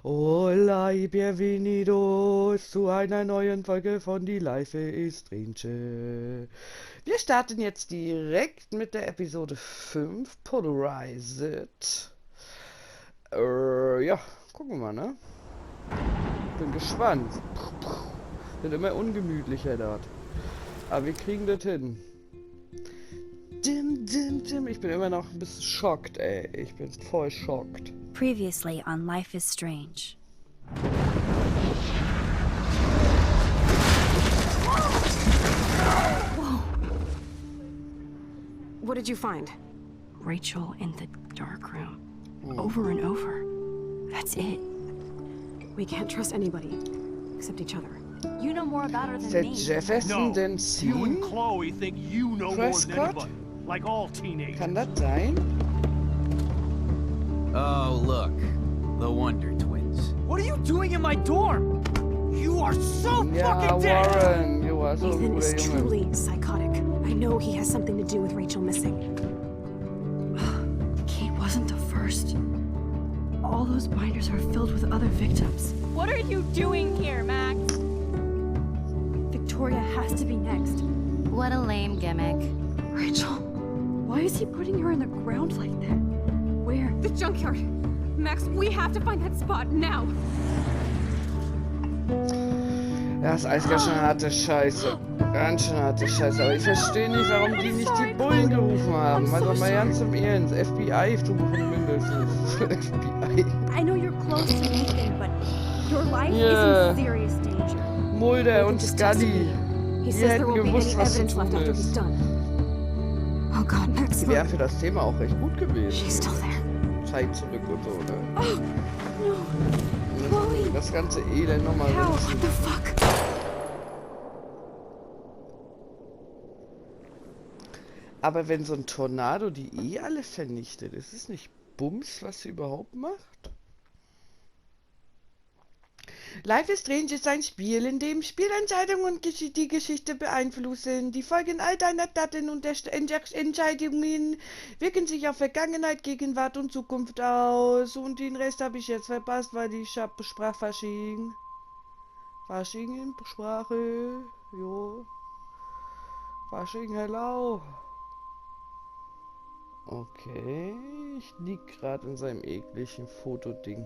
Hola y bienvenidos zu einer neuen Folge von Die Life ist Strange. Wir starten jetzt direkt mit der Episode 5, Polarized. Ja, gucken wir mal, ne? Bin gespannt. Wird immer ungemütlicher dort. Aber wir kriegen das hin. Ich bin immer noch ein bisschen schockt, ey. Ich bin voll schockt. Previously on Life is Strange. Whoa. What did you find? Rachel in the dark room. Over and over. That's it. We can't trust anybody except each other. You know more about her Ist than der me. Jefferson denn You and Scene? Chloe think you know more than Prescott? anybody, like all teenagers. Kann das sein? Oh, look. The Wonder Twins. What are you doing in my dorm? You are so Ja, fucking dead! Warren. Jo, war so ein Ethan is guter Junge. truly psychotic. I know he has something to do with Rachel missing. Kate wasn't the first. All those binders are filled with other victims. What are you doing here, Max? Victoria has to be next. What a lame gimmick. Rachel, why is he putting her in the ground like that? Where? The junkyard! Max, we have to find that spot now! Ja, das ist alles ganz schön harte Scheiße. Ganz schön harte Scheiße. Aber ich verstehe nicht, warum die nicht die Bullen gerufen haben. Also mal ganz im Ernst. FBI suchen mindestens. FBI. I know you're close to Ethan, but your life Yeah. is in serious danger. Mulder und Just tested Scully. me. He Die says there hätten won't be gewusst, any was zu evidence left tun after he's ist. done. Oh God, Max, Die look. wären für das Thema auch recht gut gewesen. She's still there. Zeit zurück und so, ne? Oh, no. Chloe. Das ganze Elend nochmal How? ritzen. What the fuck? Aber wenn so ein Tornado die alles vernichtet, ist es nicht Bums, was sie überhaupt macht? Life is Strange ist ein Spiel, in dem Spielentscheidungen und die Geschichte beeinflussen. Die Folgen all deiner Taten und Entscheidungen wirken sich auf Vergangenheit, Gegenwart und Zukunft aus. Und den Rest habe ich jetzt verpasst, weil ich habe Sprachfasching. Fasching in Sprache. Jo. Fasching, hello. Okay, ich lieg gerade in seinem ekligen Fotoding.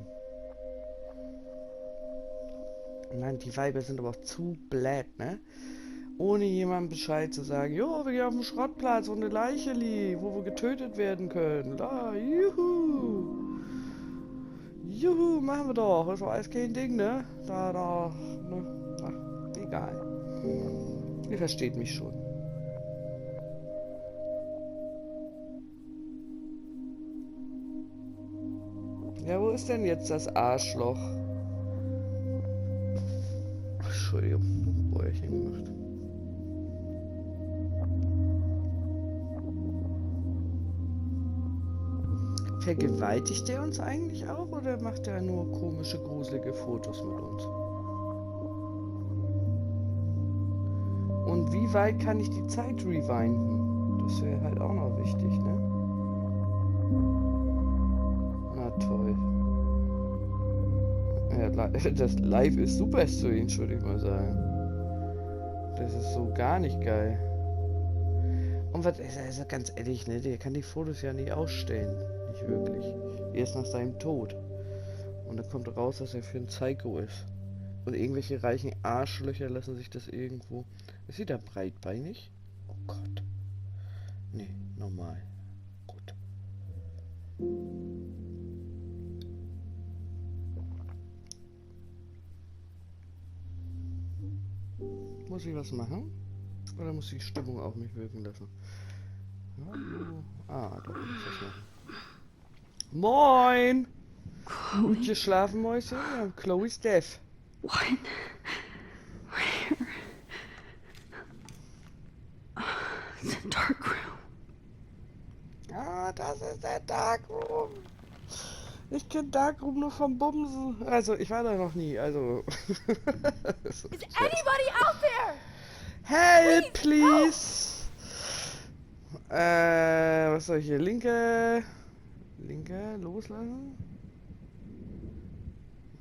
Nein, die Weiber sind aber auch zu blöd, ne? Ohne jemandem Bescheid zu sagen, jo, wir gehen auf den Schrottplatz, wo eine Leiche liegt, wo wir getötet werden können. Da, juhu. Juhu, machen wir doch. Ist doch alles kein Ding, ne? Da, ne? Ach, egal. Ihr versteht mich schon. Ja, wo ist denn jetzt das Arschloch? Entschuldigung, Bäuerchen gemacht. Vergewaltigt er uns eigentlich auch oder macht er nur komische, gruselige Fotos mit uns? Und wie weit kann ich die Zeit rewinden? Das wäre halt auch noch wichtig, ne? Na toll. Ja, das Live ist super strange, würde ich mal sagen. Das ist so gar nicht geil. Und was, also ganz ehrlich, ne, der kann die Fotos ja nicht ausstellen. Nicht wirklich. Erst nach seinem Tod. Und dann kommt raus, dass er für ein Psycho ist. Und irgendwelche reichen Arschlöcher lassen sich das irgendwo... Ist sie da breitbeinig? Oh Gott. Nee, normal. Gut. Muss ich was machen? Oder muss die Stimmung auf mich wirken lassen? Hallo. Ah, doch, ich muss was machen. Moin! Gut geschlafen, Mäuschen? Ja, Chloe's deaf. What? Where? The dark room. Ah, das ist der Darkroom. Ich kenn Darkroom nur vom Bumsen. Also, ich war da noch nie, also. Is anybody out there? Help, please! Was soll ich hier? Linke, loslassen?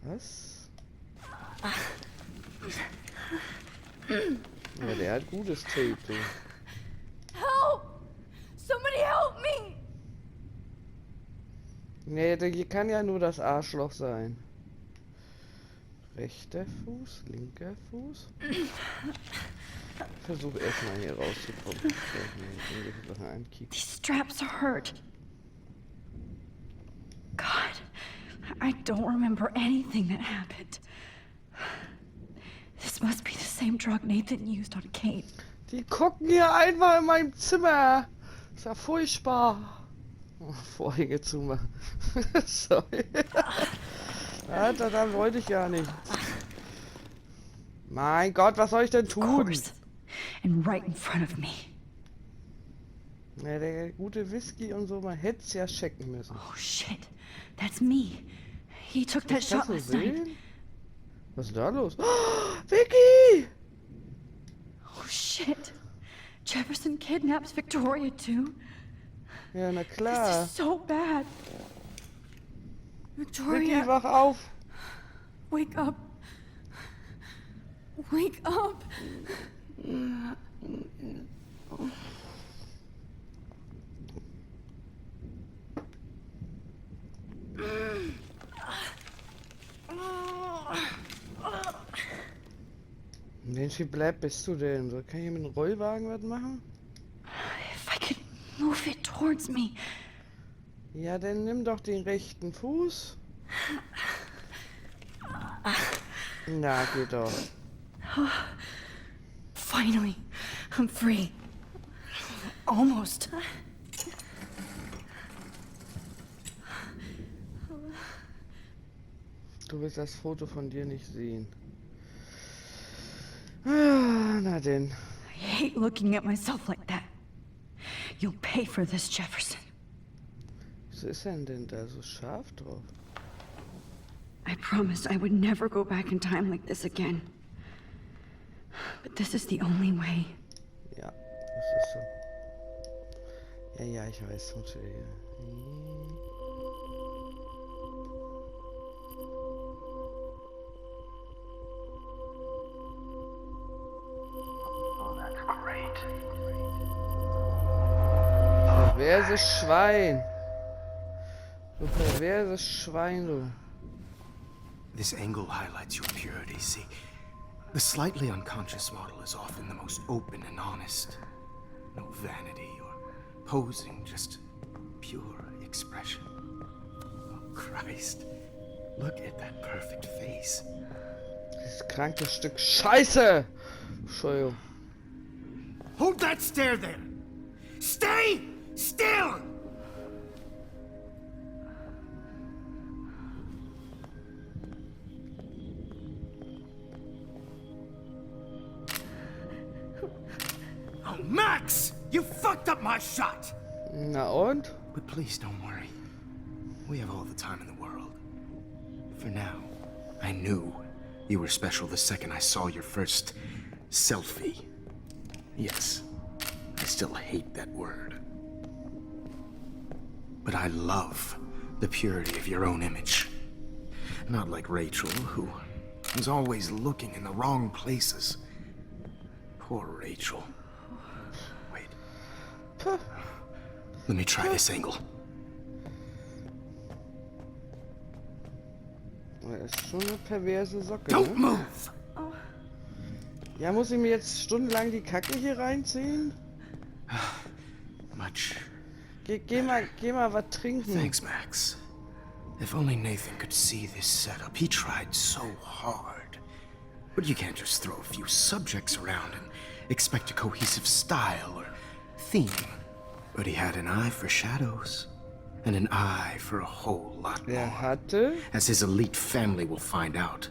Was? Ja, der hat gutes Tape, du. Help! Somebody help me! Nee, hier kann ja nur das Arschloch sein. Rechter Fuß, linker Fuß. Ich versuche erstmal hier rauszukommen. These straps hurt. God, I don't remember anything that happened. This must be the same drug Nathan used on Kate. Die gucken hier einfach in meinem Zimmer. Ist ja furchtbar. Oh, Vorhänge zumachen. Sorry. Ja, da wollte ich gar nicht. Mein Gott, was soll ich denn Of tun? course. And right in front of me. Ja, der gute Whisky und so, man hätte es ja checken müssen. Oh shit, that's me. He took that Ist das shot so last night. sehen? Was ist da los? Oh, Vicky! Oh shit. Jefferson kidnaps Victoria too. Ja, na This klar. is so bad. Vicky, Victoria, wach auf. wake up. Wake up. Mensch, wie bleib bist du denn? So, kann ich mit dem Rollwagen was machen? If I could move it towards me. Ja, dann nimm doch den rechten Fuß. Na, geht doch. Finally, I'm free. Almost. Du willst das Foto von dir nicht sehen. Ah, na denn. I hate looking at myself like that. You'll pay for this, Jefferson. Was ist denn da so scharf drauf? I promised I would never go back in time like this again. But this is the only way. Ja, das ist so. Ja, ich weiß, natürlich. Perverses Schwein. Du perverses Schwein, du. This angle highlights your purity, see? The slightly unconscious model is often the most open and honest. No vanity or posing, just pure expression. Oh, Christ. Look at that perfect face. Dieses kranke Stück Scheiße! Entschuldigung. Hold that stare there! Stay still! Oh, Max! You fucked up my shot! Na und? But please don't worry. We have all the time in the world. For now, I knew you were special the second I saw your first selfie. Yes, I still hate that word. But I love the purity of your own image. Not like Rachel, who was always looking in the wrong places. Poor Rachel. Wait. Let me try this angle. Das ist schon eine perverse Socke, Don't ne? move! Ja, muss ich mir jetzt stundenlang die Kacke hier reinziehen? Much. Geh mal was trinken. Thanks, Max. If only Nathan could see this setup. He tried so hard. But you can't just throw a few subjects around and expect a cohesive style or theme. But he had an eye for shadows, and an eye for a whole lot more. Hatte? As his elite family will find out,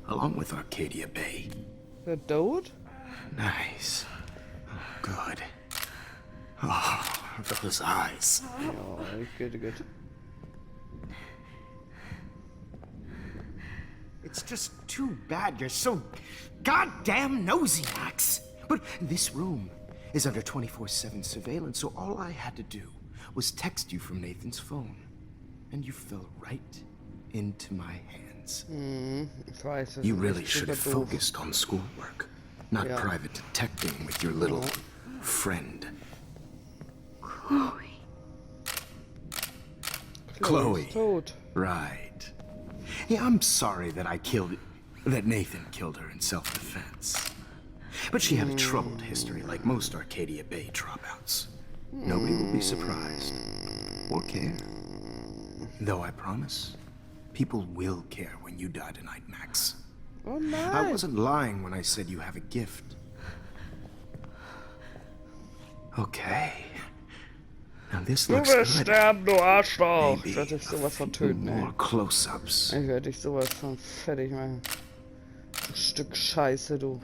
along with Arcadia Bay. Der tot? Nice. Oh, good. Oh, those eyes. Ja, gut. It's just too bad you're so goddamn nosy, Max. But this room is under 24/7 surveillance, so all I had to do was text you from Nathan's phone. And you fell right into my hands. Ich weiß, das You ist really echt should have super doof. focused on schoolwork, not Yeah. private detecting with your little friend. Chloe. Chloe. Ist tot. Right. Yeah, I'm sorry that Nathan killed her in self-defense. But she had a troubled history like most Arcadia Bay dropouts. Nobody will be surprised or care. Though I promise, people will care when you die tonight, Max. Oh I nein. wasn't lying when I said you have a gift. Okay. Now this Du looks wirst good. sterben, du Arschloch. Maybe Ich werde dich sowas von a few töten, ey. more close-ups. Ich werde dich sowas von fertig machen. Du Stück Scheiße, du.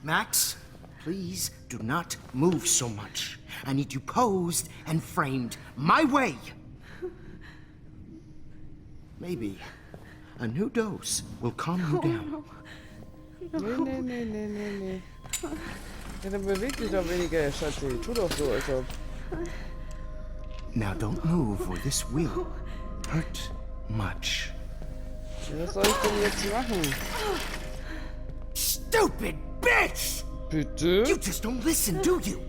Max, please do not move so much. I need you posed and framed my way. Maybe a new dose will calm you down. Nee. Ja, dann beweg dich doch weniger, Schatzi. Tu doch so, als ob. Now don't move or this will hurt much. Ja, was soll ich denn jetzt machen? Stupid bitch! Bitte? You just don't listen, do you?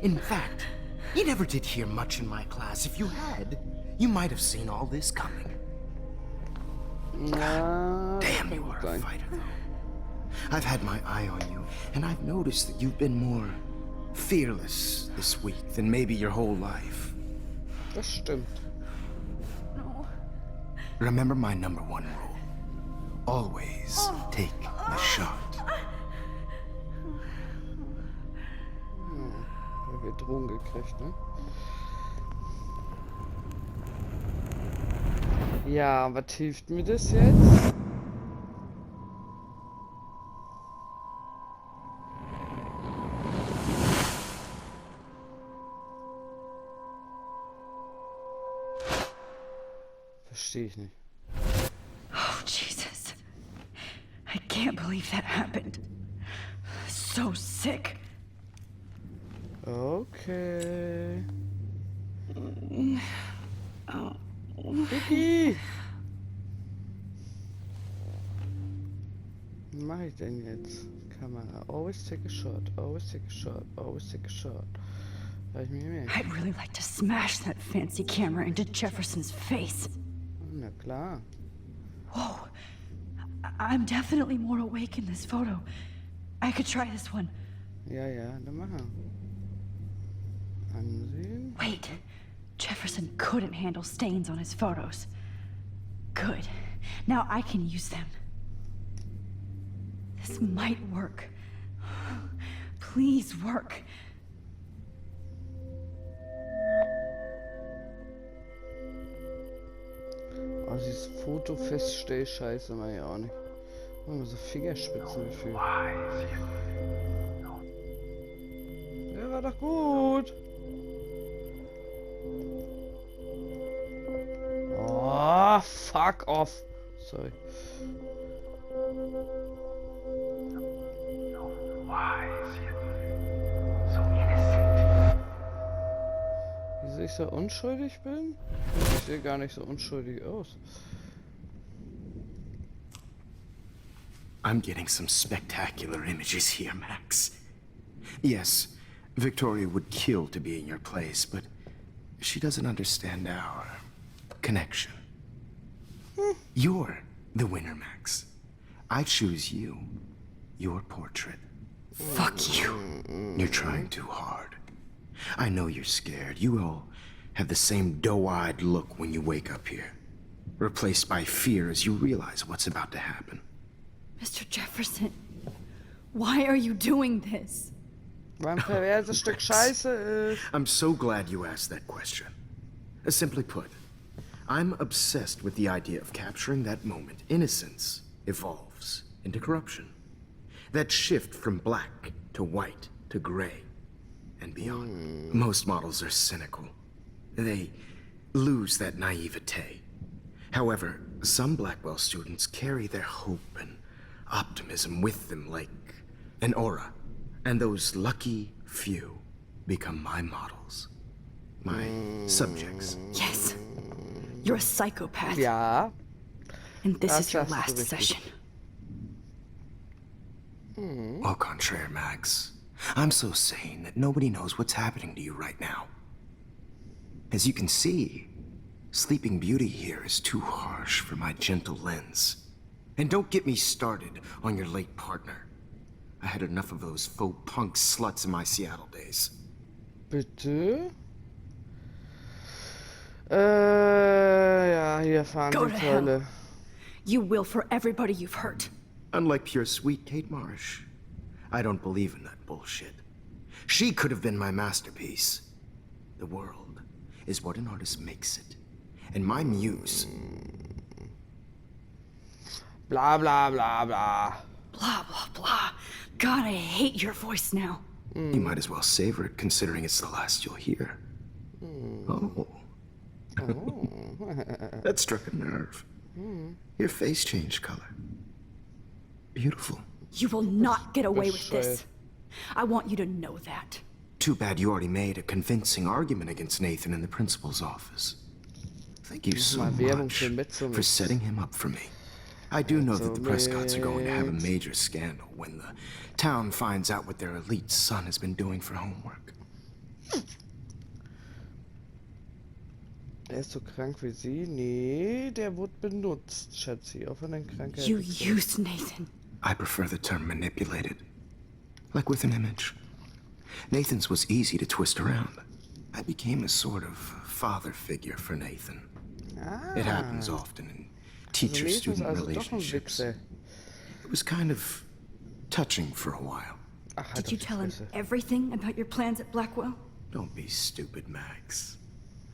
In fact, you never did hear much in my class. If you had, you might have seen all this coming. Na, Damn, you are a fighter, though. I've had my eye on you, and I've noticed that you've been more fearless this week than maybe your whole life. das stimmt. Remember my number one rule. Always take the shot. Weil wir Drogen gekriegt, ne? Ja, was hilft mir das jetzt? Verstehe ich nicht. Oh, Jesus. I can't believe that happened. So sick. Okay. Vicky! Was mache ich denn jetzt? Kamera. Always take a shot. Always take a shot. Always take a shot. Habe ich mir gemerkt. I'd really like to smash that fancy camera into Jefferson's face. Na klar. Whoa. I'm definitely more awake in this photo. I could try this one. Ja, dann machen. Ansehen. Wait. Jefferson couldn't handle stains on his photos. Good. Now I can use them. This might work. Please work. Oh, dieses Foto-Feststell-Scheiße mach ich auch nicht. Oh, so Fingerspitzengefühl. Ja, war doch gut. Oh, fuck off. Sorry. Wieso ich so unschuldig bin? Ich sehe gar nicht so unschuldig aus. I'm getting some spectacular images here, Max. Yes, Victoria would kill to be in your place, but she doesn't understand our connection. You're the winner, Max. I choose you. Your portrait. Fuck you. You're trying too hard. I know you're scared. You all have the same doe-eyed look when you wake up here. Replaced by fear as you realize what's about to happen. Mr. Jefferson, why are you doing this? Weil ein perverses Stück Scheiße ist. I'm so glad you asked that question. Simply put, I'm obsessed with the idea of capturing that moment innocence evolves into corruption. That shift from black to white to gray and beyond. Most models are cynical. They lose that naivete. However, some Blackwell students carry their hope and optimism with them like an aura. And those lucky few become my models. My subjects. Yes. You're a psychopath. Ja, And this Das is your sagst du last richtig. session. Au contraire, Max. I'm so sane that nobody knows what's happening to you right now. As you can see, Sleeping Beauty here is too harsh for my gentle lens. And don't get me started on your late partner. I had enough of those faux punk sluts in my Seattle days. bitte. Ja, hier fahren Go die to hell. Keule. You will for everybody you've hurt. Unlike pure sweet Kate Marsh, I don't believe in that bullshit. She could have been my masterpiece. The world is what an artist makes it. And my muse... Bla bla bla bla. Blah, blah, blah. God, I hate your voice now. You might as well savor it, considering it's the last you'll hear. Oh. That struck a nerve. Your face changed color. Beautiful. You will not get away with Bescheuert. this. I want you to know that. Too bad you already made a convincing argument against Nathan in the principal's office. Thank you so Mal Werbung much für Metzumix. for setting him up for me. I do know that the Prescotts are going to have a Metzumix. major scandal when the town finds out what their elite son has been doing for homework. Er ist so krank wie sie? Nee, der wurde benutzt, Schatzi. Auch wenn er krank You used Nathan. I prefer the term manipulated. Like with an image. Nathan's was easy to twist around. I became a sort of father figure for Nathan. It happens often in teacher-student also doch ein relationships. Wichser. It was kind of touching for a while. Ach, halt Did you auf die tell him Fresse. everything about your plans at Blackwell? Don't be stupid, Max.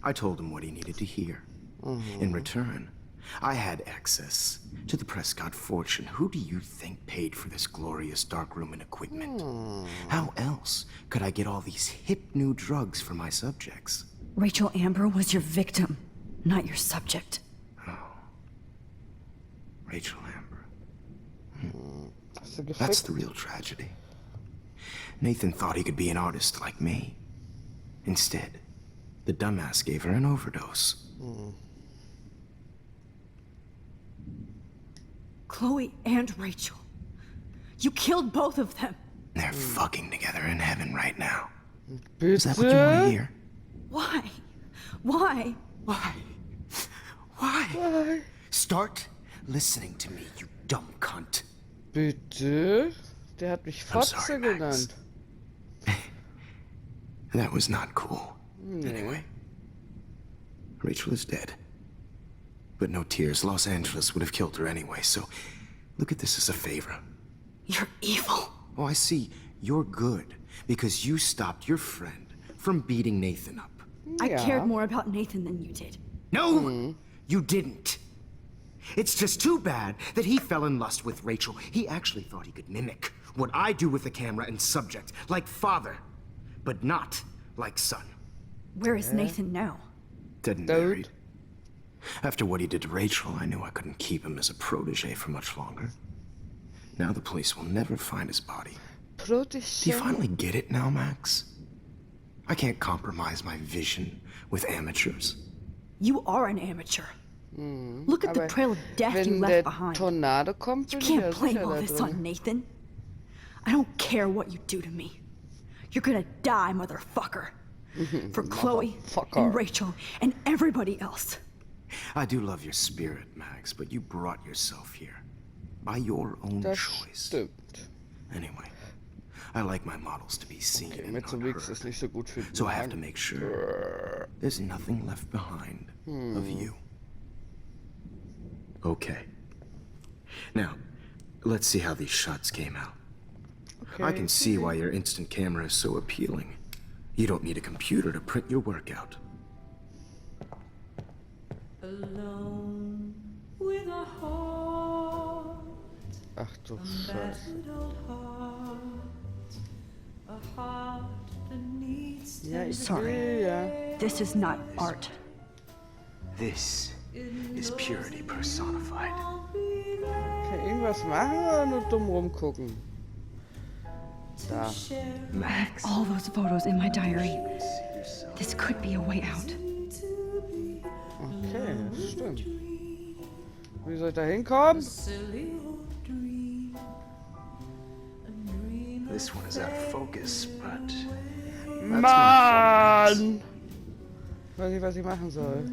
I told him what he needed to hear. In return, I had access to the Prescott fortune. Who do you think paid for this glorious darkroom and equipment? How else could I get all these hip new drugs for my subjects? Rachel Amber was your victim, not your subject. Rachel Amber. Hast du That's gefickt? the real tragedy. Nathan thought he could be an artist like me. Instead, the dumbass gave her an overdose. Chloe and Rachel. You killed both of them. They're fucking together in heaven right now. Bitte? Is that what you want to hear? Why? Why? Why? Why? Start listening to me, you dumb cunt. Bitte? Der hat mich I'm Fotze sorry, Max. genannt. That was not cool. Anyway, Rachel is dead. But no tears. Los Angeles would have killed her anyway, so look at this as a favor. You're evil. Oh, I see. You're good because you stopped your friend from beating Nathan up. I Ja. cared more about Nathan than you did. No, you didn't. It's just too bad that he fell in lust with Rachel. He actually thought he could mimic what I do with the camera and subject, like father, but not like son. Where is Nathan now? Dead and Dude. buried. After what he did to Rachel, I knew I couldn't keep him as a protege for much longer. Now the police will never find his body. Do you Protege. finally get it now, Max? I can't compromise my vision with amateurs. You are an amateur. Look at the Aber trail of death you wenn left der behind. Tornado kommt, You bin ich can't ja blame sicher all da this drin. on Nathan. I don't care what you do to me. You're gonna die, motherfucker. For Chloe Motherfucker. and Rachel and everybody else. I do love your spirit, Max, but you brought yourself here. By your own Das choice. stimmt. Anyway, I like my models to be seen Okay, and not Metzumix ist heard. nicht so gut für die So I have to Magen. make sure there's nothing left behind of you. Okay. Now, let's see how these shots came out. I can see why your instant camera is so appealing. You don't need a computer to print your work out. Alone with a heart, Ach du Scheiße. battered old heart, a heart that needs Ja, ich Sorry. will ja. This is not art. This is purity personified. Kann ich irgendwas machen oder nur dumm rumgucken? Da. Max, All those photos in my diary. This could be a way out. Okay, das stimmt. Wie soll ich da hinkommen? this one is out of focus, but that's my Mann! Weiß nicht, was ich machen soll.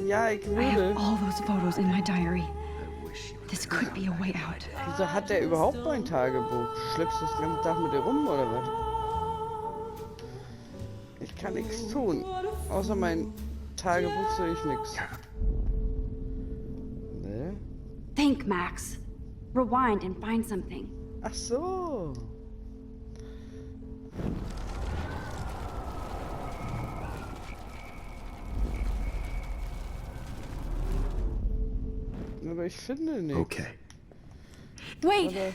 Ja, ich I würde. have all those photos in my diary. I wish you This could be a way out. Wieso hat der überhaupt mein Tagebuch? Schleppst du das ganze Tag mit dir rum oder was? Ich kann nichts tun. Außer mein Tagebuch sehe ich nichts. Ne? Think, Max. Rewind and find something. Ach so. Aber ich finde nichts. Okay. Wait! Oder?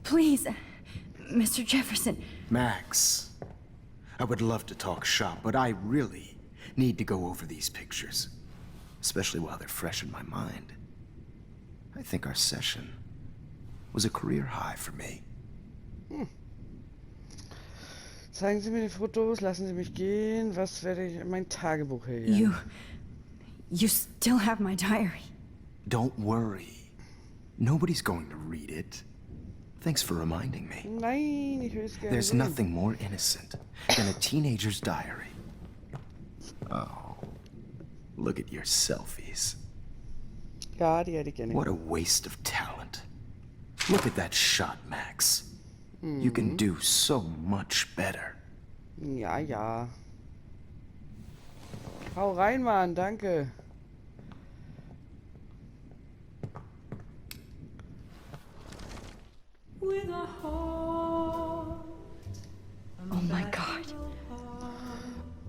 Please, Mr. Jefferson. Max, I would love to talk shop, but I really need to go over these pictures, especially while they're fresh in my mind. I think our session was a career high for me. Zeigen Sie mir die Fotos, lassen Sie mich gehen. Was werde ich in mein Tagebuch hier? You still have my diary. Don't worry. Nobody's going to read it. Thanks for reminding me. Nein, ich will es gerne There's sehen. nothing more innocent than a teenager's diary. Oh, look at your selfies. Ja, die hätte ich gerne. What a waste of talent. Look at that shot, Max. You can do so much better. Ja, ja. Hau rein, Mann, danke. With a heart. Oh my god.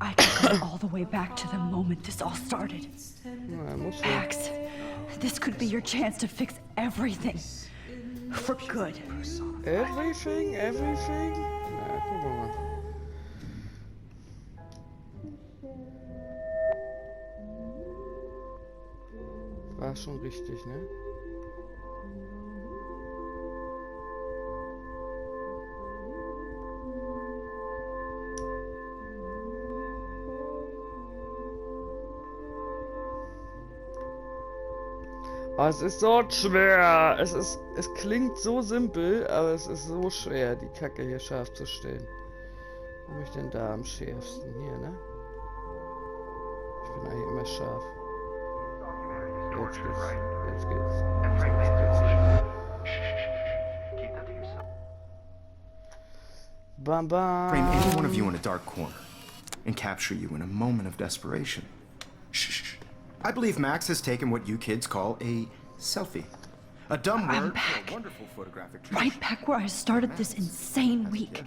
I could go all the way back to the moment this all started. Na, muss ja. Max, this could be your chance to fix everything. For good. Everything, everything? Na, gucken wir mal. War schon richtig, ne? Oh, es ist so schwer. Es klingt so simpel, aber es ist so schwer, die Kacke hier scharf zu stellen. Wo bin ich denn da am schärfsten? Hier, ne? Ich bin eigentlich immer scharf. Jetzt geht's. Jetzt geht's. Bam bam. Frame any one of you in a dark corner and capture you in a moment of desperation. Shh. I believe Max has taken what you kids call a selfie. A dumb I'm word back. for a wonderful photographic Right back where I started this insane week.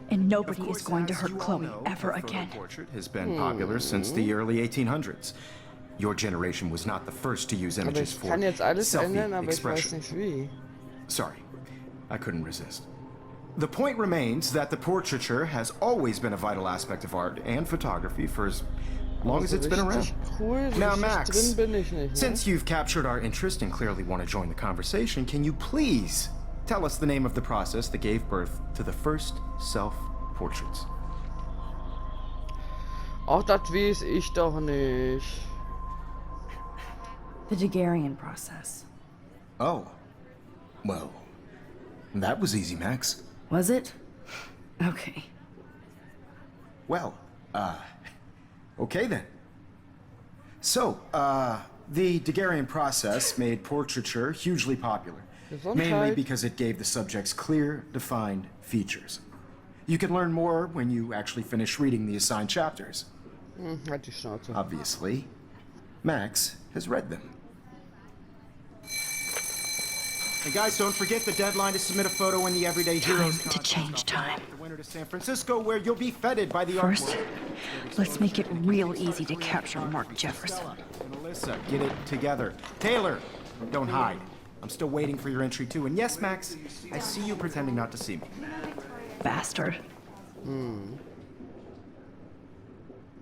And nobody is going to hurt Chloe ever again. Portrait has been popular since the early 1800s. Your generation was not the first to use Aber images ich for kann jetzt alles ändern, selfie aber ich weiß expression. nicht wie. Sorry, I couldn't resist. The point remains that the portraiture has always been a vital aspect of art and photography for as long as it's been around. Richtig cool, so Now, richtig Max, drin bin ich nicht, ne? since you've captured our interest and clearly want to join the conversation, can you please tell us the name of the process that gave birth to the first self-portraits? Auch das weiß ich doch nicht. The Daguerrean process. Oh, well, that was easy, Max. Was it? Okay. Well, okay then. So, the Daguerrean process made portraiture hugely popular, mainly Gesundheit. because it gave the subjects clear, defined features. You can learn more when you actually finish reading the assigned chapters. Halt die Schnauze. Obviously, Max has read them. And guys, don't forget the deadline to submit a photo in the Everyday Heroes Time to change time. The winter to San Francisco, where you'll be feted by the First, art world. let's make it real easy to capture Mark Jefferson. And Alyssa, get it together. Taylor, don't hide. I'm still waiting for your entry too. And yes, Max, I see you pretending not to see me. Bastard.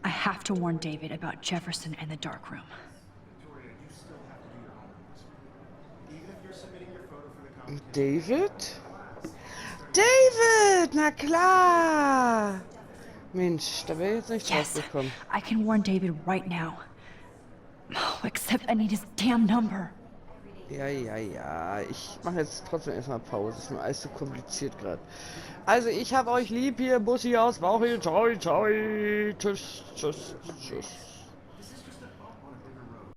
I have to warn David about Jefferson and the dark room. David? David! Na klar! Mensch, da wäre ich jetzt nicht drauf Yes, gekommen. I can warn David right now. Oh, except I need his damn number. Ja, ja, ja. Ich mache jetzt trotzdem erstmal Pause. Ist mir alles zu kompliziert gerade. Also, ich hab euch lieb hier. Bussi aus Bauchi. Ciao, ciao. Tschüss, tschüss, tschüss.